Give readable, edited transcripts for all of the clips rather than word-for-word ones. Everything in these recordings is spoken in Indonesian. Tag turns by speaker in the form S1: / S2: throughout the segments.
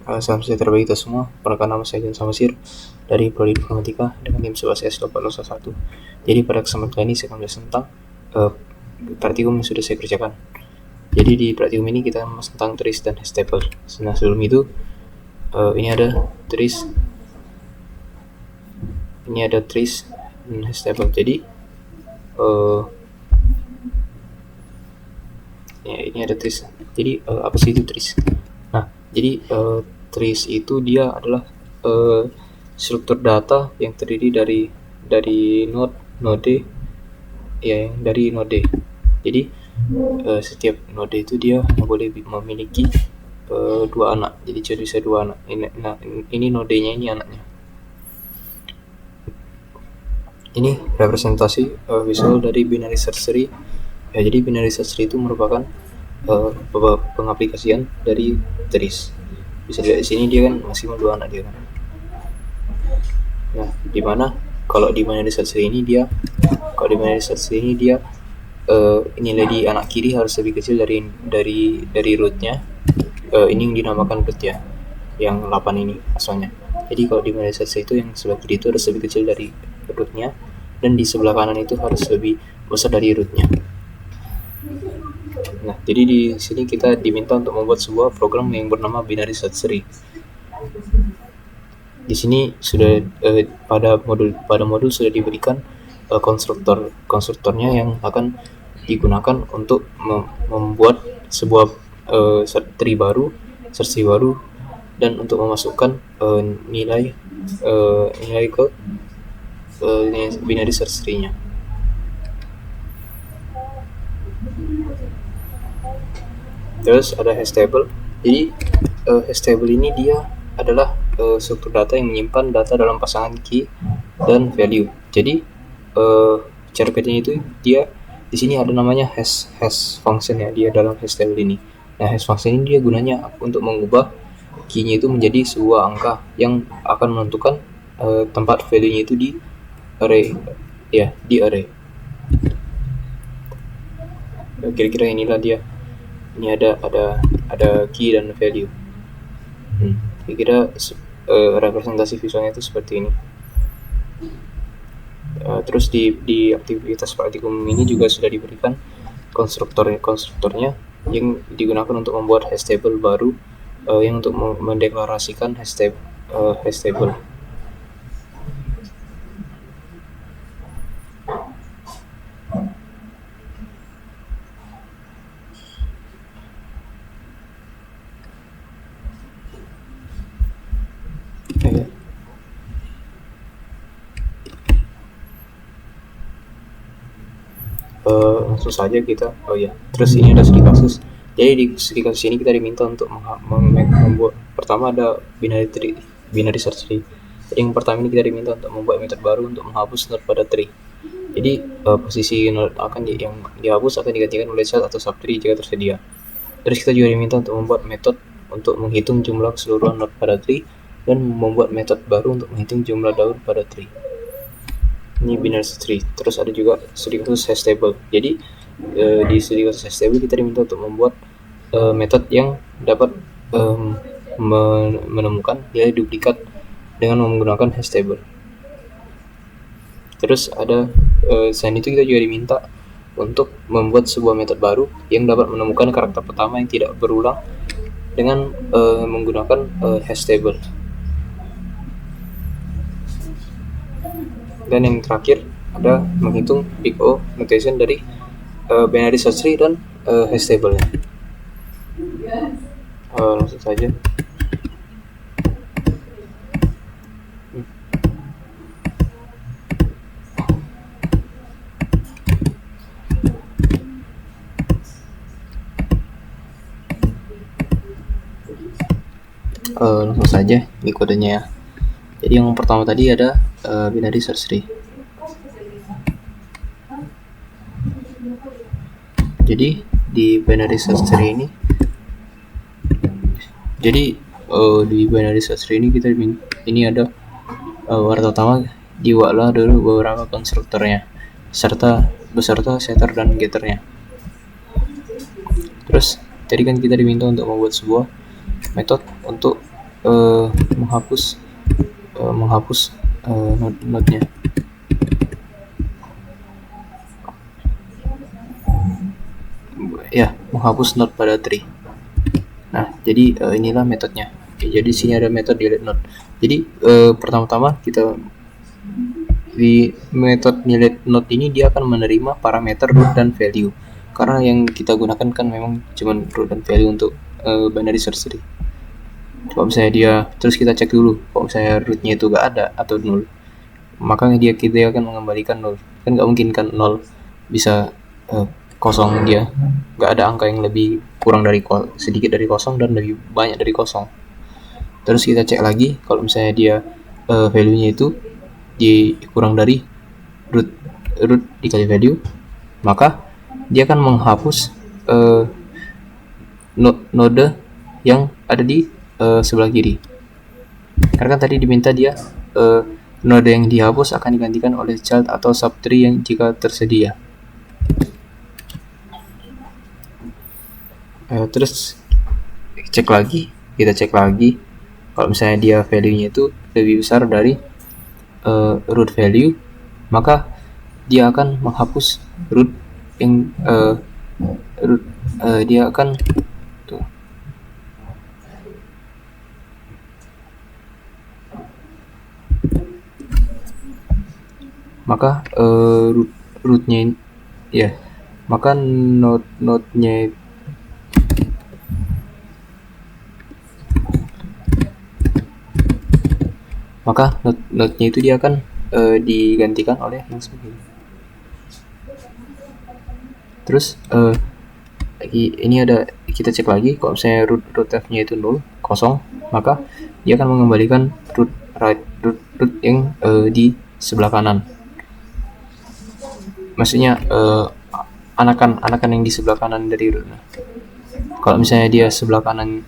S1: Salam sejahtera bagi kita semua. Perkenalkan, nama saya Jan Samasir dari Prodi Informatika dengan NIM 11S8011. Jadi pada kesempatan kali ini saya akan bahas tentang praktikum yang sudah saya kerjakan. Jadi di praktikum ini kita membahas tentang trace dan hash table. Nah, sebelum itu ini ada trace dan hash table. Jadi ini ada trace. Jadi apa sih itu trace? Nah, jadi trace itu dia adalah struktur data yang terdiri dari node ya, yang dari node. Jadi setiap node itu dia boleh memiliki dua anak. Jadi bisa dua anak. Ini nodenya, ini anaknya. Ini representasi visual dari binary search tree. Ya, jadi binary search tree itu merupakan pengaplikasian dari trace. Bisa dilihat di sini dia kan maksimal dua anak dia kan. Nah, di mana kalau di binary search tree ini dia nilai di anak kiri harus lebih kecil dari rootnya. Ini yang dinamakan root ya, yang 8 ini asalnya. Jadi kalau di binary search tree itu yang sebelah kiri itu harus lebih kecil dari rootnya, dan di sebelah kanan itu harus lebih besar dari rootnya. Nah, jadi di sini kita diminta untuk membuat sebuah program yang bernama binary search tree. Di sini sudah pada modul sudah diberikan konstruktornya yang akan digunakan untuk membuat sebuah tree baru, search tree baru, dan untuk memasukkan nilai ke binary search tree-nya. Terus ada hash table. Jadi hash table ini dia adalah struktur data yang menyimpan data dalam pasangan key dan value. Jadi cara kerjanya itu dia di sini ada namanya hash function ya, dia dalam hash table ini. Nah, hash function ini dia gunanya untuk mengubah key-nya itu menjadi sebuah angka yang akan menentukan tempat value-nya itu di array ya, di array. Kira-kira inilah dia. Ini ada key dan value. Kira-kira representasi visualnya itu seperti ini. Terus di aktivitas praktikum ini juga sudah diberikan konstruktornya yang digunakan untuk membuat hash table baru yang untuk mendeklarasikan hash table. Langsung saja kita terus ini ada studi kasus. Jadi di studi kasus ini kita diminta untuk membuat, pertama ada binary search tree. Jadi yang pertama ini kita diminta untuk membuat metode baru untuk menghapus node pada tree. Jadi posisi node yang dihapus akan digantikan oleh child atau subtree jika tersedia. Terus kita juga diminta untuk membuat metode untuk menghitung jumlah keseluruhan node pada tree dan membuat metode baru untuk menghitung jumlah daun pada tree. Ini binary search tree. Terus ada juga studi kasus hash table. Jadi di studi kasus hash table kita diminta untuk membuat metode yang dapat menemukan nilai duplikat dengan menggunakan hash table. Terus ada selain itu kita juga diminta untuk membuat sebuah metode baru yang dapat menemukan karakter pertama yang tidak berulang dengan menggunakan hash table. Dan yang terakhir ada menghitung big O notation dari binary search tree dan hash table-nya. Langsung saja. Langsung saja ini kodenya ya. Jadi yang pertama tadi ada binary search tree. Jadi di binary search tree ini, kita ini ada warta utama diwaklah dulu beberapa konstruktornya beserta setter dan getternya. Terus tadi kan kita diminta untuk membuat sebuah metode untuk menghapus node-nya. Ya, menghapus node pada tree. Nah, jadi inilah metodenya. Jadi sini ada metode delete node. Jadi pertama-tama kita di metode delete node ini dia akan menerima parameter root dan value. Karena yang kita gunakan kan memang cuma root dan value untuk binary search tree. Kalau misalnya dia, terus kita cek dulu, kalau misalnya rootnya itu gak ada atau nol, maka kita akan mengembalikan nol. Kan gak mungkin kan nol bisa kosong, dia nggak ada angka yang lebih kurang dari sedikit dari kosong dan lebih banyak dari kosong. Terus kita cek lagi kalau misalnya dia value-nya itu kurang dari root dikali value, maka dia akan menghapus node yang ada di sebelah kiri. Karena kan tadi diminta dia node yang dihapus akan digantikan oleh child atau subtree yang jika tersedia. Terus kita cek lagi kalau misalnya dia value-nya itu lebih besar dari root value, maka dia akan menghapus root yang dia akan tuh. Maka rootnya ya, maka node-nya node-nya itu dia akan digantikan oleh yang sebegini. Terus ini ada, kita cek lagi kalau misalnya root f-nya itu 0, kosong, maka dia akan mengembalikan root yang di sebelah kanan. Maksudnya anakan yang di sebelah kanan dari root. Kalau misalnya dia sebelah kanan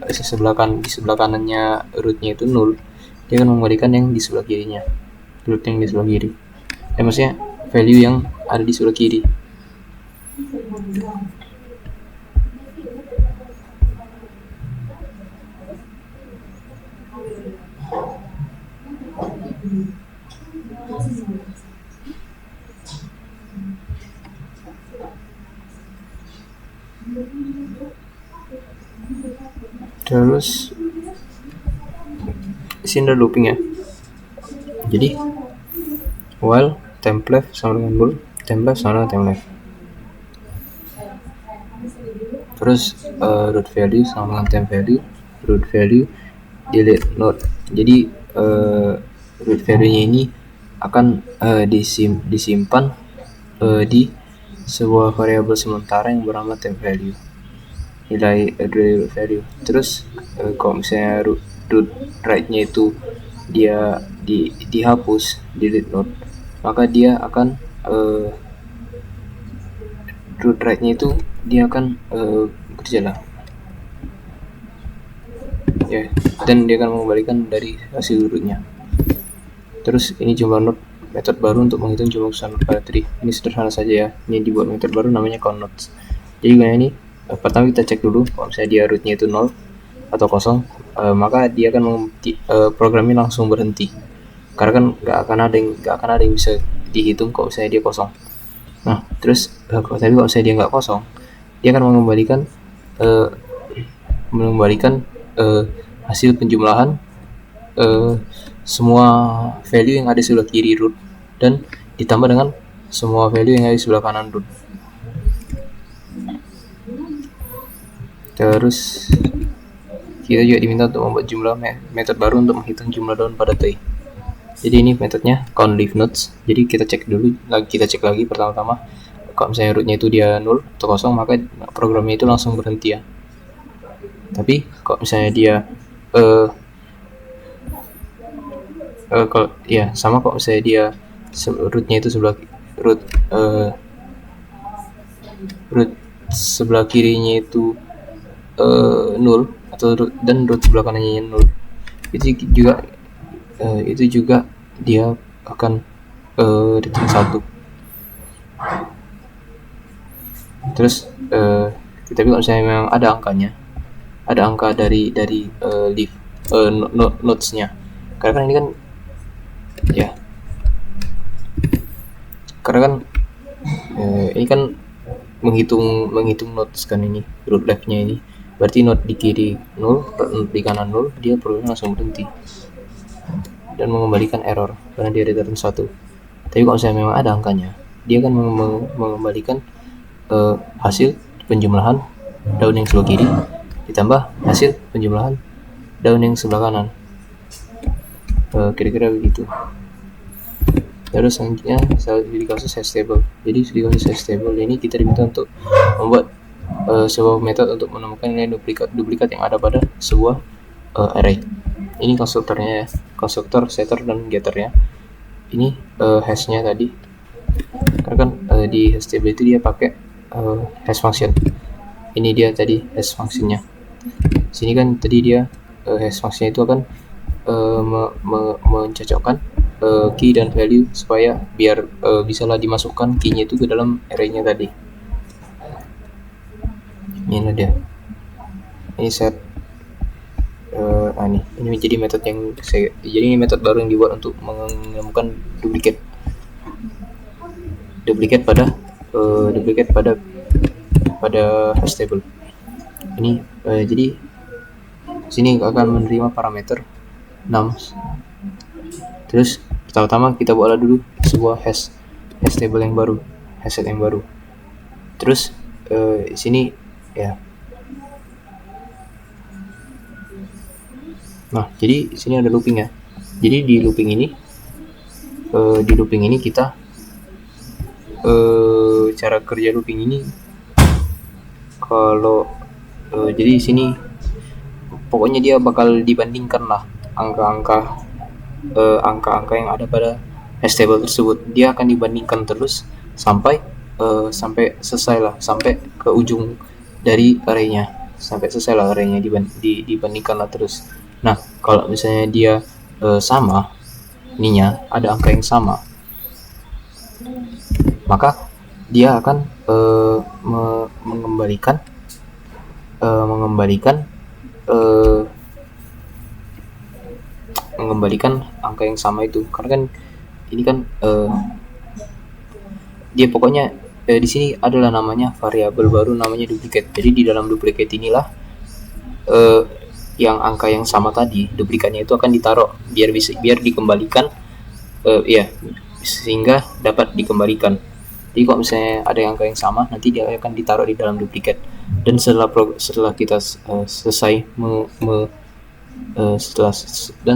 S1: di sebelah kanannya rootnya itu 0, dia akan mengembalikan yang di sebelah kirinya, root yang di sebelah kiri. Maksudnya value yang ada di sebelah kiri. Terus sini ada looping ya. Jadi while temp left sama dengan bool, temp left sama dengan temp left. Terus root value sama dengan temp value, root value delete node. Jadi root value-nya ini akan disimpan di sebuah variabel sementara yang bernama temp value, nilai root value. Terus kalau misalnya root right-nya itu dia dihapus, delete node, maka dia akan root right-nya itu dia akan berjalan ya, dan dia akan mengembalikan dari hasil rootnya. Terus ini jumlah node, metode baru untuk menghitung jumlah node pada tree. Ini sederhana saja ya, ini dibuat metode baru namanya count nodes. Jadi ini pertama kita cek dulu kalau misalnya dia rootnya itu 0 atau kosong, maka dia akan programnya langsung berhenti, karena kan nggak akan ada yang bisa dihitung kalau misalnya dia kosong. Nah terus kalau misalnya dia nggak kosong, dia akan mengembalikan hasil penjumlahan semua value yang ada di sebelah kiri root dan ditambah dengan semua value yang ada di sebelah kanan root. Terus kita juga diminta untuk membuat jumlah metode baru untuk menghitung jumlah daun pada tree. Jadi ini metodenya count leaf nodes. Jadi kita cek lagi pertama-tama kalau misalnya rootnya itu dia 0 atau kosong, maka programnya itu langsung berhenti ya. Tapi kalau misalnya dia kalau misalnya dia rootnya itu root sebelah kirinya itu 0 atau dan root sebelah kanannya 0, itu juga dia akan return 1. Terus tapi kalau misalnya memang ada angkanya, ada angka dari notesnya, karena kan ini kan ya, karena kan ini kan menghitung notes kan, ini root left-nya ini berarti not di kiri 0, not di kanan 0, dia programnya langsung berhenti dan mengembalikan error karena dia return 1. Tapi kalau misalnya memang ada angkanya, dia akan mengembalikan hasil penjumlahan daun yang sebelah kiri ditambah hasil penjumlahan daun yang sebelah kanan, kira-kira begitu. Terus selanjutnya studi kasus hash table. Jadi studi kasus hash table ini kita diminta untuk membuat sebuah metode untuk menemukan nilai duplikat yang ada pada sebuah array. Ini konstruktornya ya, konstruktor, setter, dan getternya. Ini hashnya tadi, karena kan di hash table itu dia pakai hash function. Ini dia tadi hash functionnya. Sini kan tadi dia hash functionnya itu akan mencocokkan key dan value supaya biar bisalah dimasukkan key-nya itu ke dalam array-nya tadi. Ini dia. Ini set. Ini menjadi metode yang jadi ini metode baru yang dibuat untuk menemukan duplikat pada hash table. Ini jadi sini akan menerima parameter 6. Terus pertama-tama kita buatlah dulu sebuah hash table yang baru, hash set yang baru. Terus di sini ya. Nah, jadi di sini ada looping ya. Jadi di looping ini kita cara kerja looping ini kalau jadi di sini pokoknya dia bakal dibandingkan lah angka-angka yang ada pada hash table tersebut. Dia akan dibandingkan terus sampai selesai lah, sampai ke ujung dari array-nya, sampai selesai lah array-nya, dibandingkan lah terus. Nah, kalau misalnya dia sama, ininya ada angka yang sama, maka dia akan mengembalikan angka yang sama itu, karena kan ini kan dia pokoknya di sini adalah namanya variabel baru namanya duplicate. Jadi di dalam duplicate inilah yang angka yang sama tadi, duplikatnya itu akan ditaruh biar dikembalikan sehingga dapat dikembalikan. Jadi kalau misalnya ada yang angka yang sama, nanti dia akan ditaruh di dalam duplikat. Dan setelah kita selesai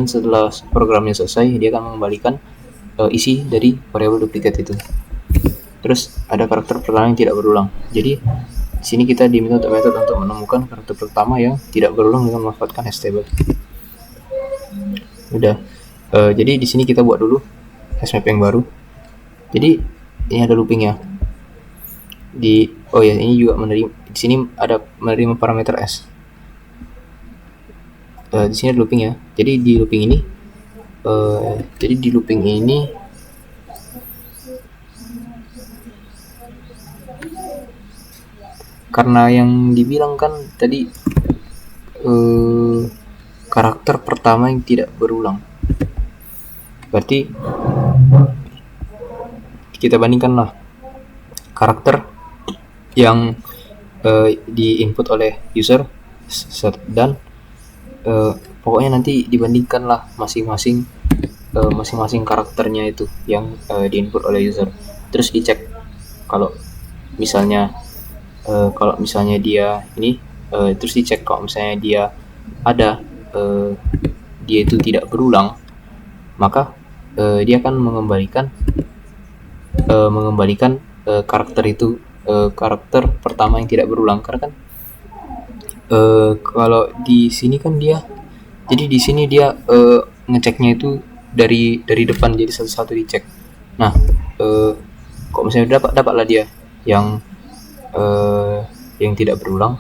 S1: setelah programnya selesai, dia akan mengembalikan isi dari variabel duplikat itu. Terus ada karakter pertama yang tidak berulang. Jadi di sini kita diminta metode untuk menemukan karakter pertama yang tidak berulang dengan memanfaatkan hash table. Udah. Jadi di sini kita buat dulu hash map yang baru. Jadi ini ada loopingnya. Ini juga menerima. Di sini ada menerima parameter s. Di sini ada looping ya. Jadi di looping ini karena yang dibilang kan tadi karakter pertama yang tidak berulang, berarti kita bandingkanlah karakter yang di-input oleh user dan pokoknya nanti dibandingkanlah masing-masing karakternya itu yang di-input oleh user. Terus dicek kalau misalnya dia ini terus dicek kalau misalnya dia ada dia itu tidak berulang, maka dia akan mengembalikan karakter itu, karakter pertama yang tidak berulang. Karena kan kalau di sini kan dia, jadi di sini dia ngeceknya itu dari depan, jadi satu-satu dicek. Nah, kok misalnya dapatlah dia yang tidak berulang,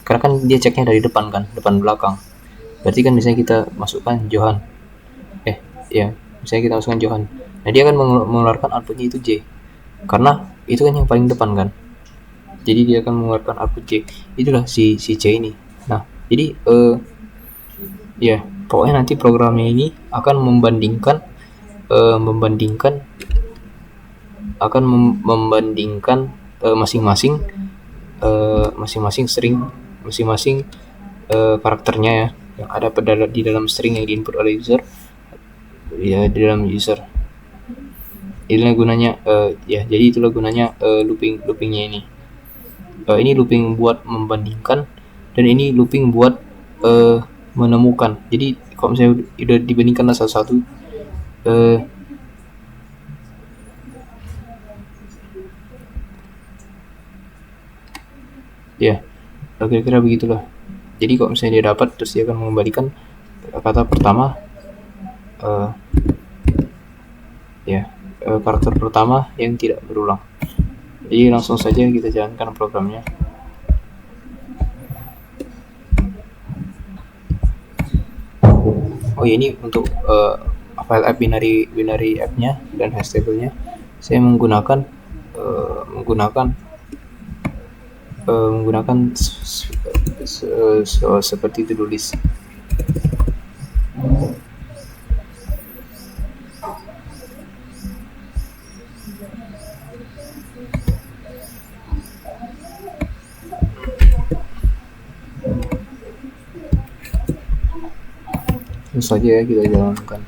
S1: karena kan dia ceknya dari depan kan, depan belakang. Berarti kan misalnya kita masukkan Johan, misalnya kita masukkan Johan, nah dia akan mengeluarkan outputnya itu J, karena itu kan yang paling depan kan. jadi dia akan mengeluarkan output C. Itulah si C ini. Nah, jadi ya pokoknya nanti programnya ini akan membandingkan masing-masing string, masing-masing karakternya ya, yang ada di dalam string yang diinput oleh user ya, di dalam user. Itulah gunanya jadi itulah gunanya loopingnya ini. Ini looping buat membandingkan, dan ini looping buat menemukan. Jadi kalau misalnya udah dibandingkan satu-satu, ya kira-kira begitulah. Jadi kalau misalnya dia dapat, terus dia akan mengembalikan kata pertama, karakter pertama yang tidak berulang. Jadi langsung saja kita jalankan programnya. Oh ya, ini untuk file app binary app-nya dan hash table-nya saya menggunakan seperti to-do list. Terus saja ya kita jalankan.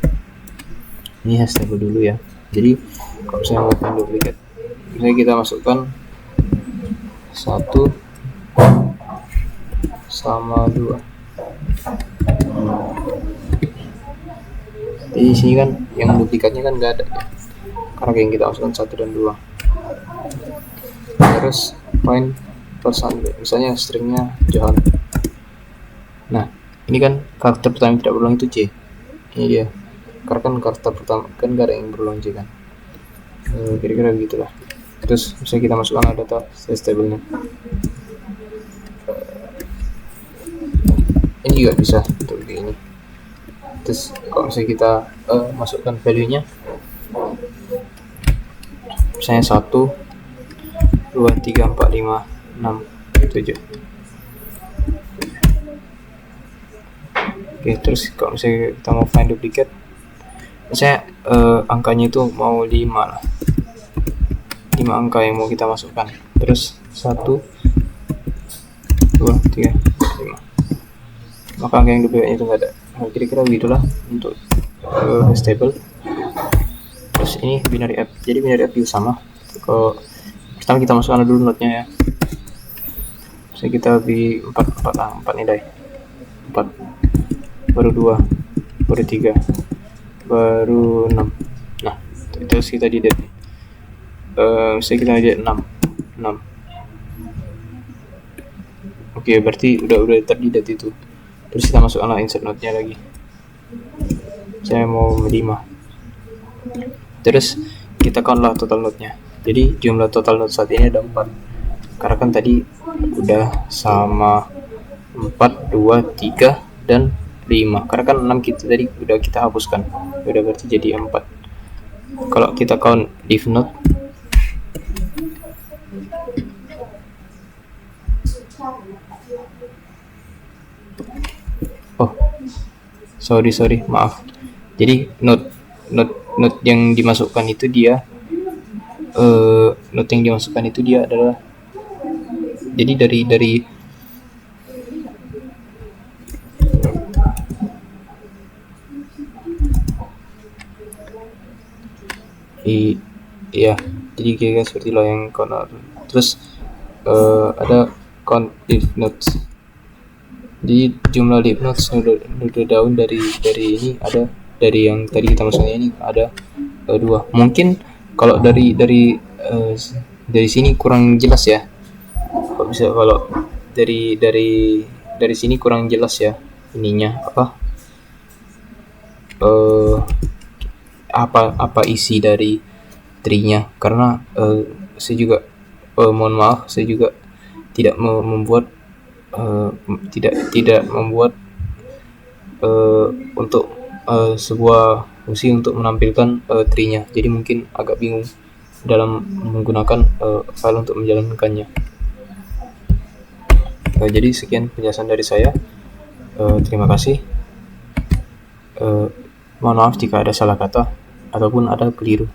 S1: Ini hash table dulu ya. Jadi kalau saya mau find duplicate, misalnya kita masukkan 1 sama 2. Jadi sini kan yang duplikatnya kan nggak ada ya, karena yang kita masukkan 1 dan 2. Terus find person, misalnya stringnya Johan. Nah, ini kan karakter pertama yang tidak berulang itu C. Ini dia, karena kan karakter pertama kan gak ada yang berulang C kan. Kira-kira begitulah. Terus misalnya kita masukkan data table-nya. Ini juga bisa untuk ini. Terus kalau misalnya kita masukkan value-nya, misalnya 1, 2, 3, 4, 5, 6, 7. Oke, terus kalau misalnya kita mau find duplicate, misalnya angkanya itu mau 5 lah, 5 angka yang mau kita masukkan. Terus 1, 2, 3, 5, maka angka yang duplicate itu nggak ada. Nah, kira-kira begitulah untuk hash table. Terus ini binary app, jadi binary app juga sama. Kalau pertama kita masukkan dulu node-nya ya, misalnya kita di 4 nilai, 4, baru 2, baru 3, baru 6. Nah, terus kita di delete. Misalnya kita aja 6. Oke, berarti udah terdidat itu. Terus kita masukkan insert node-nya lagi. Saya mau 5. Terus kita count lah total node-nya. Jadi jumlah total node saat ini ada 4. Karena kan tadi udah sama 4, 2, 3, dan 5. Karena kan 6 kita tadi udah kita hapuskan. Udah berarti jadi 4. Kalau kita count div node, sorry, maaf. Jadi node yang dimasukkan itu dia adalah, jadi dari iya, jadi kayak seperti lo yang count. Terus ada count div nodes. Jadi jumlah div nodes udah daun dari ini ada, dari yang tadi kita masuknya ini ada 2. Mungkin kalau dari sini kurang jelas ya. Kalau dari sini kurang jelas ya ininya apa isi dari tree-nya, karena saya juga mohon maaf, saya juga tidak membuat tidak membuat untuk sebuah fungsi untuk menampilkan tree-nya. Jadi mungkin agak bingung dalam menggunakan file untuk menjalankannya. Jadi sekian penjelasan dari saya. Terima kasih. Mohon maaf jika ada salah kata ataupun ada keliru.